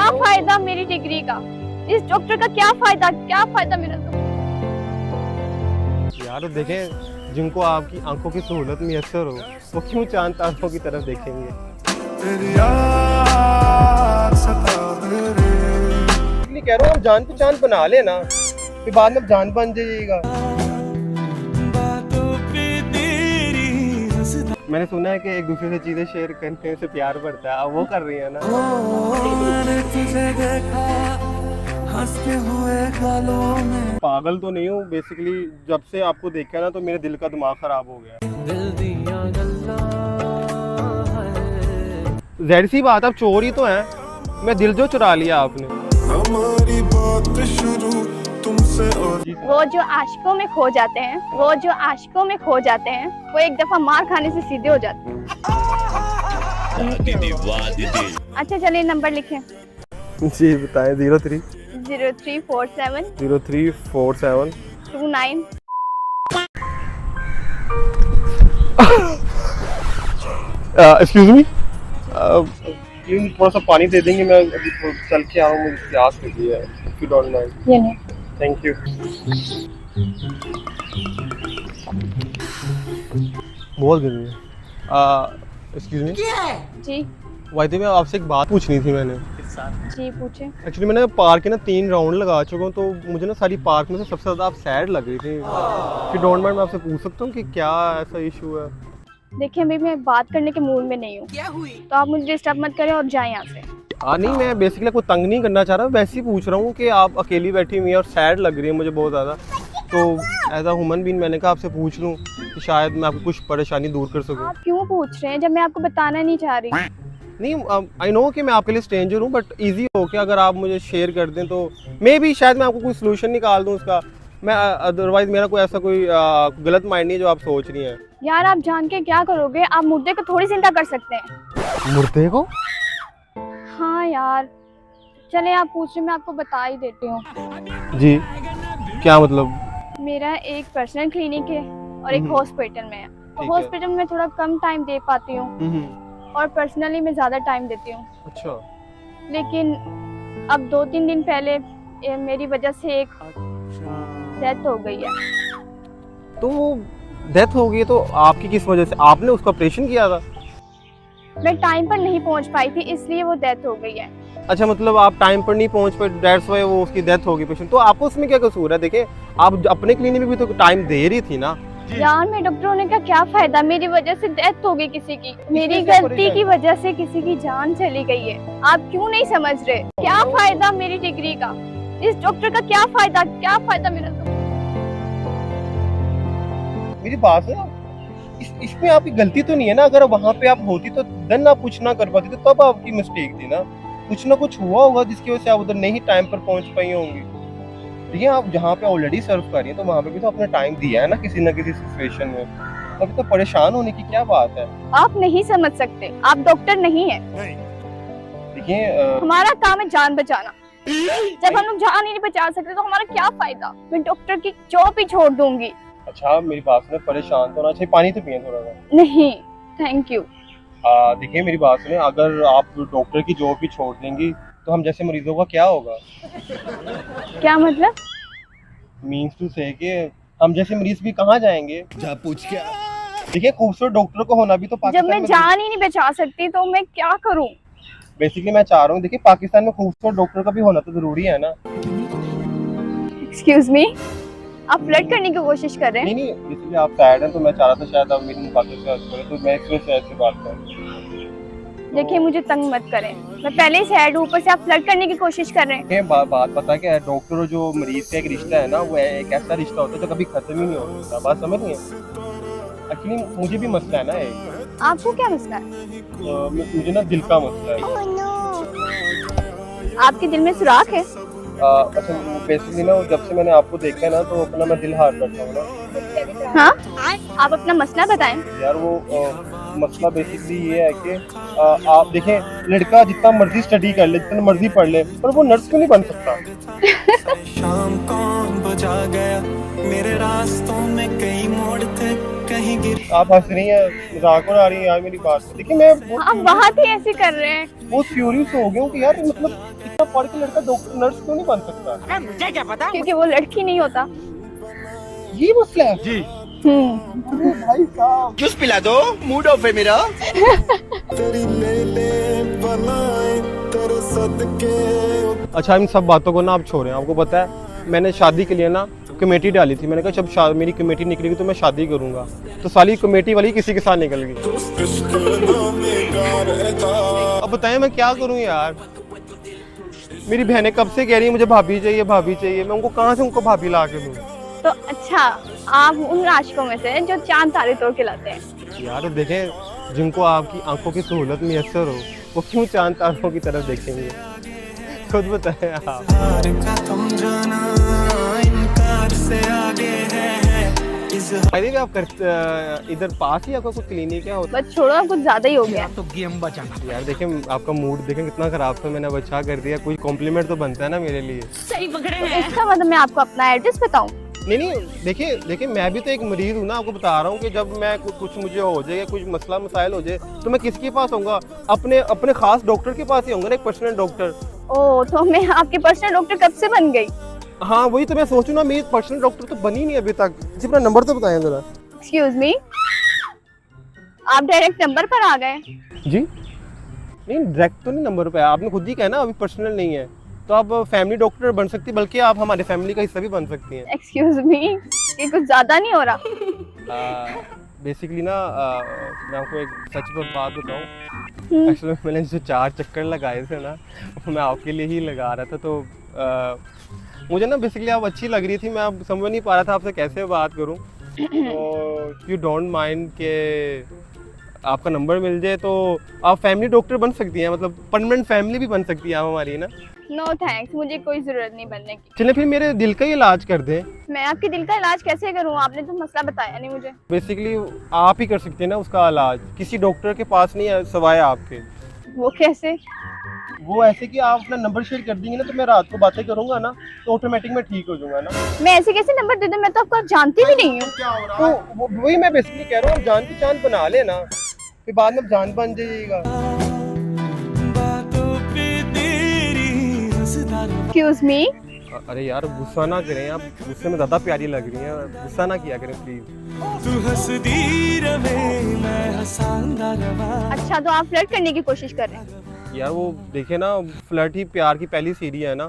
क्या फायदा मेरी डिग्री का? इस डॉक्टर का क्या फायदा मेरा तो। यार देखें, जिनको आपकी आंखों की सहूलत मैसर हो वो क्यों चांद तारों की तरफ देखेंगे? इसलिए कह रहा हूँ, आप जान पहचान बना लेना, फिर बाद में जान बन जाइएगा। मैंने सुना है कि एक दूसरे से चीजें शेयर करने से प्यार बढ़ता है, अब वो कर रही है ना। पागल तो नहीं हूँ, बेसिकली जब से आपको देखा ना तो मेरे दिल का दिमाग खराब हो गया। ज़ाहिर सी बात, आप चोर ही तो हैं, मैं दिल जो चुरा लिया आपने। हमारी बात शुरू तुमसे और वो जो आशिकों में खो जाते हैं, वो एक दफा मार खाने से सीधे हो जाते हैं। अच्छा चलिए नंबर लिखें। जी बताएं। 03 0347 0347 29। एक्सक्यूज मी, थोड़ा सा पानी दे देंगे? मैं अभी चल के आऊँ, मुझे प्यास लगी है। If you don't mind. ये नहीं। Thank you. बहुत गर्मी है। एक्सक्यूज मी जी वाइदे में आपसे एक बात पूछनी थी मैंने। जी पूछे। एक्चुअली मैंने पार्क के ना 3 राउंड लगा चुका हूँ, तो मुझे ना सारी पार्क में से सबसे ज़्यादा आप सैड लग रही थी। फिर डोंट माइंड, मैं आपसे पूछ सकता हूँ कि क्या ऐसा इशू है? देखिए अभी मैं बात करने के मूड में नहीं हूँ, तो आप मुझे डिस्टर्ब मत करें और जाएं यहाँ से। नहीं, मैं बेसिकली कोई तंग नहीं करना चाह रहा, वैसे ही पूछ रहा हूँ कि आप अकेली बैठी हुई हैं और सैड लग रही है मुझे बहुत ज़्यादा। तो एज अ ह्यूमन बीइंग मैंने कहा आपसे पूछ लूँ कि शायद मैं आपको कुछ परेशानी दूर कर सकूँ। आप क्यों पूछ रहे हैं जब मैं आपको बताना नहीं चाह रही? नहीं, आई नो कि मैं आपके लिए स्ट्रेंजर हूँ, बट इजी हो कि अगर आप मुझे शेयर कर दें तो मे बी शायद मैं आपको कोई सोल्यूशन निकाल दूँ उसका। मैं अदरवाइज मेरा कोई ऐसा कोई गलत माइंड नहीं है जो आप सोच रही हैं। यार आप जान के क्या करोगे? आप मुर्दे को थोड़ी जिंदा कर सकते हैं। मुर्दे को? हाँ यार चले, आप पूछ रहे, मैं आपको बता ही देती हूँ। जी क्या मतलब? मेरा एक पर्सनल क्लिनिक है और एक हॉस्पिटल में है। तो ठीक है। हॉस्पिटल में थोड़ा कम टाइम दे पाती हूँ और पर्सनली मैं ज़्यादा टाइम देती हूँ। अच्छा। लेकिन अब 2-3 दिन पहले मेरी वजह से एक डेथ हो गई है। तो डेथ हो गई तो आपकी किस वजह से? आपने उसका ऑपरेशन किया था? मैं टाइम पर नहीं पहुंच पाई थी, इसलिए वो डेथ हो गई है। अच्छा, मतलब आप टाइम पर नहीं पहुंच पाए, दैट्स व्हाई वो उसकी डेथ हो गई पेशेंट। तो आपको उसमें क्या कसूर है? देखिए आप अपने क्लिनिक में भी तो टाइम दे रही थी ना। यार मैं डॉक्टर होने का क्या फायदा, मेरी वजह से डेथ हो गई किसी की, मेरी गलती की वजह से किसी की जान चली गई है। आप क्यों नहीं समझ रहे? क्या फायदा मेरी डिग्री का? इस डॉक्टर का क्या फायदा मेरा तो। मेरी बात है, इसमें आपकी गलती तो नहीं है ना? अगर वहाँ पे आप होती तो देन आप कुछ ना कर पाती, तो तब आपकी मिस्टेक थी ना। कुछ ना कुछ हुआ होगा जिसकी वजह से आप उधर नहीं टाइम पर पहुँच पाई होंगी। देखिए आप जहाँ पे ऑलरेडी सर्व कर रही हैं तो वहाँ पे भी तो अपना टाइम दिया है ना किसी ना किसी सिचुएशन में। अभी तो परेशान होने की क्या बात है? आप नहीं समझ सकते, आप डॉक्टर नहीं है। देखिए हमारा काम है जान बचाना। जब हम लोग जान ही नहीं बचा सकते तो हमारा क्या फायदा? मैं डॉक्टर की जॉब ही छोड़ दूंगी। अच्छा मेरी बात सुने, परेशान तो ना चाहिए, पानी तो पिए थोड़ा सा। नहीं थैंक यू। देखिए मेरी बात सुने, अगर आप डॉक्टर की जॉब भी छोड़ देंगी तो हम जैसे मरीजों का क्या होगा? क्या मतलब? मीन्स टू से कि हम जैसे मरीज भी कहाँ जाएंगे? जा पूछ क्या? देखिए खूबसूरत डॉक्टर को होना भी तो जब पाकिस्तान मैं में जान ही नहीं बचा सकती तो मैं क्या करूं? बेसिकली मैं चाह रहा हूँ, देखिए पाकिस्तान में खूबसूरत डॉक्टर का भी होना तो जरूरी है ना। एक्सक्यूज मी, आप फ्लर्ट करने की कोशिश कर रहे हैं? नहीं बेसिकली आप सैड हैं तो मैं चाह रहा था शायद आप मेरी बातों से हंस करें, तो मैं इस वजह से ऐसे बात कर रहा हूँ। देखिए मुझे तंग मत करें, मैं पहले ही सैड हूं, ऊपर से आप फ्लर्ट करने की कोशिश कर रहे हैं। ये बात पता है क्या, डॉक्टर और जो मरीज का एक रिश्ता है ना, वो एक ऐसा रिश्ता होता है जो कभी खत्म ही नहीं हो सकता। बात समझ नहीं है? एक्चुअली मुझे भी मसला है ना एक। आपको क्या मसला है? मुझे ना दिल का मसला है। आपके दिल में सुराख है? अच्छा बेसिकली ना जब से मैंने आपको देखा है ना तो अपना मैं दिल हार करता हूँ ना। हाँ आप अपना मसला बताएं। यार वो मसला बेसिकली ये है कि आप देखें, लड़का जितना मर्जी स्टडी कर ले, जितना मर्जी पढ़ ले, पर वो नर्स क्यों नहीं बन सकता? शाम कौन बजा गया मेरे रास्तों में, कई मोड़ थे कहीं गिर। आप हंस रही हैं, मजाक उड़ा रही हैं यार मेरी बात। देखिए मैं आप बात ही ऐसी कर रहे हैं। बहुत फ्यूरियस हो गया हूँ कि यार मतलब इतना पढ़ के लड़का डॉक्टर नर्स क्यों नहीं बन सकता? मुझे क्या पता। क्योंकि वो लड़की नहीं होता। ये मसला है जी। हम्म। भाई साहब जूस पिला दो, मूड ऑफ है मेरा। तेरी ले ले बनाए तेरे सदके। अच्छा, इन सब बातों को ना आप छोड़ें। आपको पता है मैंने शादी के लिए ना कमेटी डाली थी। मैंने कहा जब मेरी कमेटी निकलेगी तो मैं शादी करूंगा। तो साली कमेटी वाली किसी के साथ निकल गई। अब बताएं मैं क्या करूं यार। मेरी बहनें कब से कह रही है मुझे भाभी चाहिए, भाभी चाहिए। मैं उनको कहाँ से उनको भाभी ला के दूं? तो अच्छा, आप उन आशिकों में से हैं जो चांद तारे तोड़ के लाते हैं। यार देखें, जिनको आपकी आंखों की सहूलत मैसर हो वो क्यों चांद तारों की तरफ देखेंगे? खुद बताएं आप। हार का तुम जाना इनकार से आगे है अरे आप इधर पास ही आपका कोई क्लिनिक है? बस छोड़ो, कुछ ज्यादा ही हो गया। तो गेम बचाना। यार देखें, आपका मूड देखें कितना खराब था। मैंने बचा कर दिया। कोई कॉम्प्लीमेंट तो बनता है ना मेरे लिए। सही पकड़े तो हैं। इसका मतलब मैं आपको अपना एड्रेस बताऊं? नहीं, देखिए मैं भी तो एक मरीज हूँ ना। आपको बता रहा हूँ कि जब मैं कुछ मुझे हो जाए, कुछ मसला मसाइल हो जाए, तो मैं किसके पास होऊंगा? अपने खास डॉक्टर के पास ही होऊंगा ना, एक पर्सनल डॉक्टर। ओह, तो मैं आपके पर्सनल डॉक्टर कब से बन गई? हाँ वही तो मैं सोचूं ना, मेरी पर्सनल डॉक्टर तो बनी नहीं अभी तक। जी अपना नंबर तो बताएं जरा। एक्सक्यूज मी, आप डायरेक्ट नंबर पर आ गए। जी नहीं, डायरेक्ट तो नहीं नंबर पे। आपने खुद ही कहा ना अभी पर्सनल नहीं है। तो आप फैमिली डॉक्टर बन सकती, बल्कि आप हमारे फैमिली का हिस्सा भी बन सकती हैं। एक्सक्यूज मी, ये कुछ ज्यादा नहीं हो रहा? बेसिकली ना मैं आपको एक सच पर बात बताऊं। हम्म। एक्चुअली मैंने जो 4 चक्कर लगाए थे ना, मैं आपके लिए ही लगा रहा था। तो मुझे ना बेसिकली आप अच्छी लग रही थी। मैं अब समझ नहीं पा रहा था आपसे कैसे बात करूं। तो यू डोंट माइंड के आपका नंबर मिल जाए तो आप फैमिली डॉक्टर बन सकती हैं, मतलब परमानेंट फैमिली भी बन सकती है आप हमारी ना। नो थैंक्स, मुझे कोई जरूरत नहीं बनने की। चलिए फिर मेरे दिल का ही इलाज कर दें। मैं आपके दिल का इलाज कैसे करूं? आपने तो मसला बताया नहीं मुझे। बेसिकली आप ही कर सकते हैं ना उसका इलाज। किसी डॉक्टर के पास नहीं है सवाए आपके। वो कैसे? वो ऐसे कि आप अपना नंबर शेयर कर देंगे ना, तो मैं रात को बातें करूंगा ना, तो ऑटोमेटिक मैं ठीक हो जाऊंगा ना। मैं ऐसे कैसे नंबर दे दूं? मैं तो आपको जानती भी नहीं हूँ। तो वही मैं बेसिकली कह रहा हूँ, जान पहचान बना लेना, फिर बाद में जान बन जाइएगा। बातों पे तेरी हंसदार। एक्सक्यूज मी, अरे यार गुस्सा ना करें आप। गुस्से में ज्यादा प्यारी लग रही हैं। गुस्सा ना किया करें प्लीज। तू हंसदी रहे मैं हंसांदा रवा। अच्छा तो आप फ्लर्ट करने की कोशिश कर रहे हैं? यार वो देखिए ना, फ्लर्ट ही प्यार की पहली सीढ़ी है ना।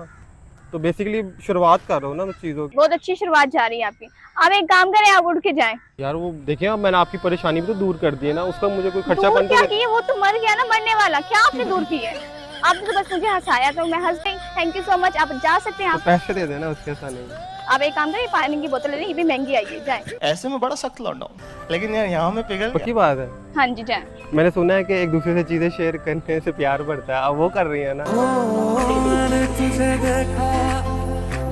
तो बेसिकली शुरुआत कर रहा हूँ ना मैं चीज़ों की। बहुत अच्छी शुरुआत जा रही है आपकी। आप एक काम करें, आप उठ के जाएं। यार वो देखिए, मैंने आपकी परेशानी भी तो दूर कर दी है ना। उसका मुझे कोई खर्चा दूर पानी क्या तो की है? वो तो मर गया ना, मरने वाला। क्या आपने दूर की है? आपने तो बस मुझे हंसाया तो मैं हंस गई। Thank you so much. आप जा सकते हैं। तो आप पैसे दे देना, उसके साथ नहीं। आप एक काम करें, पानी की बोतल ले लें, ये भी महंगी आई है। जाएं। ऐसे में बड़ा सख्त लौटा हूँ, लेकिन यार यहाँ में पिघल पक्की बात है। हाँ जी, जाएं। मैंने सुना है कि एक दूसरे से चीजें शेयर करने से प्यार बढ़ता है। अब वो कर रही है ना। मैंने तुझे देखा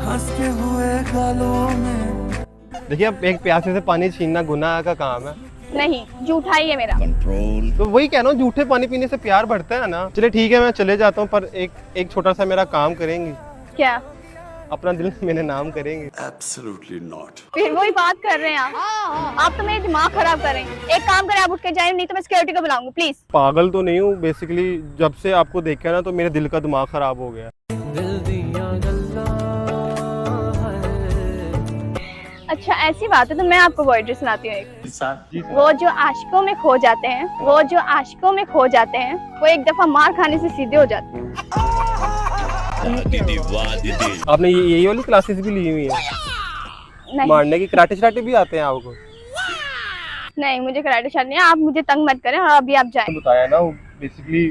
हंसते हुए गालों में। देखिए, अब एक प्यासे से पानी छीनना गुनाह का काम है। नहीं, झूठा ही है मेरा। तो वही कह रहा हूँ, झूठे पानी पीने से प्यार बढ़ता है ना। चलिए ठीक है, मैं चले जाता हूँ, पर एक छोटा सा मेरा काम करेंगी। क्या? अपना दिल मेरे नाम करेंगे। Absolutely not. फिर वही बात कर रहे हैं आप तो मेरे दिमाग खराब कर रहे हैं। एक काम करें, आप उठ के जाएं, नहीं तो मैं सिक्योरिटी को बुलाऊंगी। प्लीज। पागल तो नहीं हूँ। बेसिकली जब से आपको देखा ना, तो मेरे दिल का दिमाग खराब हो गया। अच्छा ऐसी बात है तो मैं आपको पोएट्री सुनाती हूँ एक। जी वो जो आशिकों में खो जाते हैं, वो जो आशिकों में खो जाते हैं, वो एक दफा मार खाने से सीधे हो जाते हैं। आपने यही वाली क्लासेस भी ली हुई है? नहीं मारने की कराटे शराटे भी आते हैं आपको? नहीं, मुझे कराटे शाट नहीं है। आप मुझे तंग मत करें और अभी आप जाएं। बताया ना, बेसिकली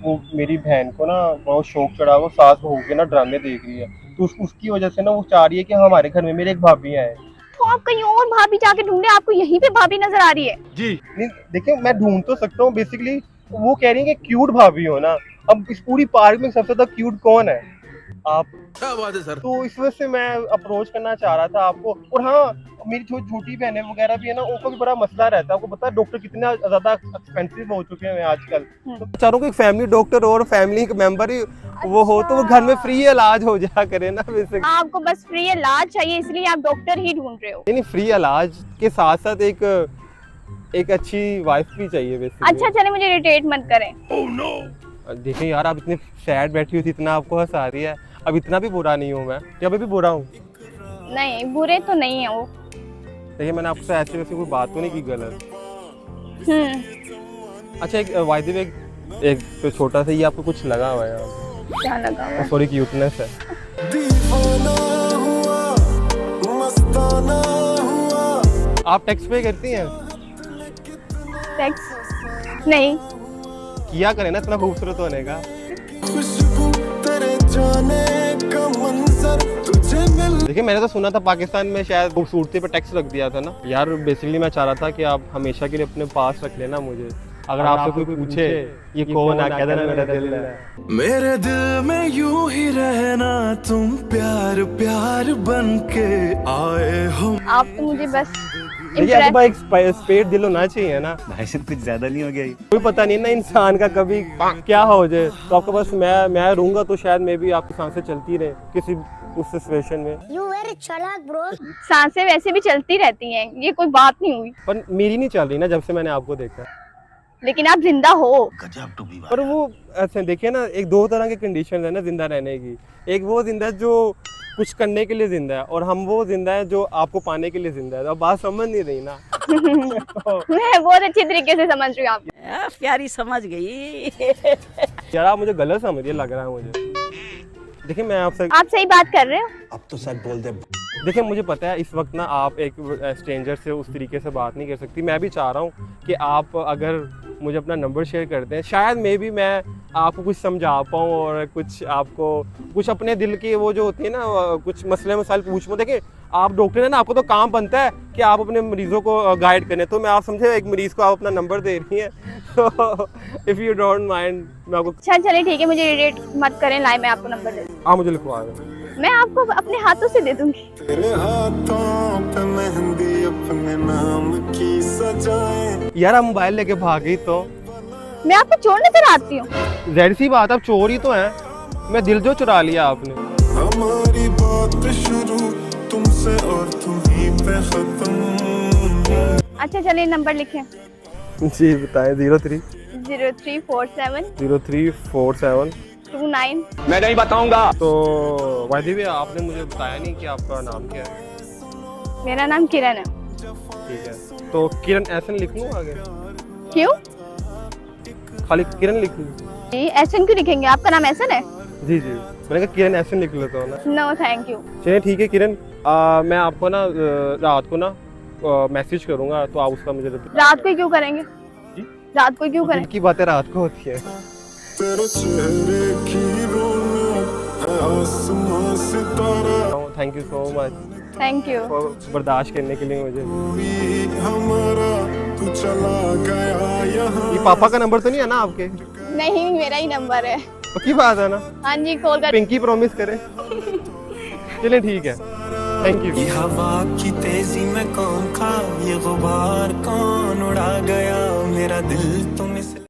वो मेरी बहन को ना बहुत शौक चढ़ा, वो सास बहू के ना ड्रामे देख रही है। तो उसकी वजह से ना वो चाह रही है कि हमारे घर में मेरे एक भाभी आए। तो आप कहीं और भाभी जाके ढूंढे, आपको यहीं पे भाभी नजर आ रही है। जी नहीं, देखिए मैं ढूंढ तो सकता हूँ। बेसिकली वो कह रही है कि क्यूट भाभी हो ना। अब इस पूरी पार्क में सबसे ज्यादा क्यूट कौन है? आप। क्या बात है सर। तो इस वजह से मैं अप्रोच करना चाह रहा था आपको। और हाँ, मेरी छोटी बहनें वगैरह भी है ना, उनको भी बड़ा मसला रहता है। आपको पता है डॉक्टर कितना ज्यादा एक्सपेंसिव हो चुके हैं आजकल। तो चारों को एक फैमिली डॉक्टर और फैमिली मेंबर ही वो हो, तो वो घर में फ्री इलाज हो जाया करे ना। बेसिकली आपको बस फ्री इलाज चाहिए, इसलिए आप डॉक्टर ही ढूंढ रहे हो। नहीं, फ्री इलाज के साथ साथ एक अच्छी वाइफ भी चाहिए बेसिकली। अच्छा चले, मुझे इरिटेट मत करें। देखिए यार, आप इतने सैड बैठी हुई थी, इतना आपको हंसा रही है, अब इतना भी बुरा नहीं हूँ मैं, या अभी भी बुरा हूँ? नहीं, बुरे तो नहीं है वो। देखिए मैंने आपसे ऐसे वैसे कोई बात तो नहीं की गलत। अच्छा, एक वायदे में एक तो छोटा सा, ये आपको कुछ लगा हुआ है यार? क्या लगा हुआ? सॉरी, क्यूटनेस है। दीवाना हुआ, मस्ताना हुआ। आप टैक्स पे करती हैं? टैक्स नहीं। किया करें ना, इतना खूबसूरत होने का। खुशबू तेरे जाने का मंजर तुझे मिल। देखिए मैंने तो सुना था पाकिस्तान में शायद खूबसूरती पे टैक्स रख दिया था ना यार। बेसिकली मैं चाह रहा था कि आप हमेशा के लिए अपने पास रख लेना मुझे। अगर आपसे कोई पूछे ये कौन है, कह देना मेरा दिल है। मेरे दिल में यूं ही रहना, तुम प्यार प्यार बन के आए हो। आप तो मुझे बस देखिए आपके पास एक स्पेयर दिल होना चाहिए ना। भाई साहब कुछ ज्यादा नहीं हो गया ये? कोई पता नहीं ना इंसान का कभी क्या हो जाए, तो आपके पास मैं रहूंगा तो शायद मैं भी आपकी सांसें चलती रहे किसी उस सिचुएशन में। You very चालाक ब्रो। सांसें वैसे भी चलती रहती हैं, ये कोई बात नहीं हुई। पर मेरी नहीं चल रही ना जब से मैंने आपको देखा। लेकिन आप जिंदा हो। पर वो ऐसे देखिए ना, एक दो तरह के कंडीशन है ना जिंदा रहने की। एक वो जिंदा है जो कुछ करने के लिए जिंदा है, और हम वो जिंदा है जो आपको पाने के लिए जिंदा है। तो अब बात समझ नहीं रही ना। मैं बहुत अच्छी तरीके से समझ रही हूँ आप। प्यारी समझ गई। यार आप मुझे गलत समझिए, लग रहा है मुझे। देखिए मैं आपसे, आप सही बात कर रहे हो। अब तो सच बोल दे। देखिए मुझे पता है इस वक्त ना आप एक स्ट्रेंजर से उस तरीके से बात नहीं कर सकती। मैं भी चाह रहा हूँ कि आप अगर मुझे अपना नंबर शेयर करते हैं, शायद मे भी मैं आपको कुछ समझा पाऊँ और कुछ आपको कुछ अपने दिल की वो जो होती है ना कुछ मसले मसाइल पूछ पाऊँ। देखिए आप डॉक्टर हैं ना, आपको तो काम बनता है कि आप अपने मरीजों को गाइड करें। तो मैं आप समझे एक मरीज़ को आप अपना नंबर दे रही हैं, तो इफ़ यू डोंट माइंड मैं आपको। अच्छा चलिए ठीक है, मुझे इरिटेट मत करें। लाए मैं आपको नंबर दे दूँ। आप मुझे लिखवा दें। मैं आपको अपने हाथों से दे दूंगी। तेरे हाथों पे मेहंदी अपने नाम की सजाए। यार आप मोबाइल लेके भाग गई तो मैं आपको चोर नजर आती हूँ? ज़ाहिर सी बात, आप चोर ही तो हैं। मैं दिल जो चुरा लिया आपने। हमारी बात शुरू तुमसे और तुम्हीं पे खत्म। अच्छा चलिए नंबर लिखें। जी बताएं। 03 0347 0347 29। मैं नहीं बताऊंगा। तो वादी भी आपने मुझे बताया नहीं कि आपका नाम क्या है। मेरा नाम किरण है। ठीक है, तो किरण एसन लिख लूँ आगे? क्यों? खाली किरण लिख लूँ? जी एसन क्यों लिखेंगे? आपका नाम एसन है? जी जी, मैंने कहा किरण एसन लिख लेता हूँ ना। No thank you. चलिए ठीक है किरण, मैं आपको ना रात को ना मैसेज करूँगा, तो आप उसका मुझे रात को क्यों करेंगे? जी? रात को क्यों करेंगे? की बातें रात को होती है। तेरे चेहरे की रोनक है आसमां सितारा। Thank you so much thank you. बर्दाश्त करने के लिए मुझे। कोई हमारा तू चला गया यहाँ। ये पापा का नंबर तो नहीं है ना आपके? नहीं मेरा ही नंबर है। पक्की बात है ना? हाँ जी कॉल कर। पिंकी प्रॉमिस करें। चलिए ठीक है, थैंक यू। ये हवा की तेजी में कौन खा, ये गुबार कौन उड़ा गया, मेरा दिल तुम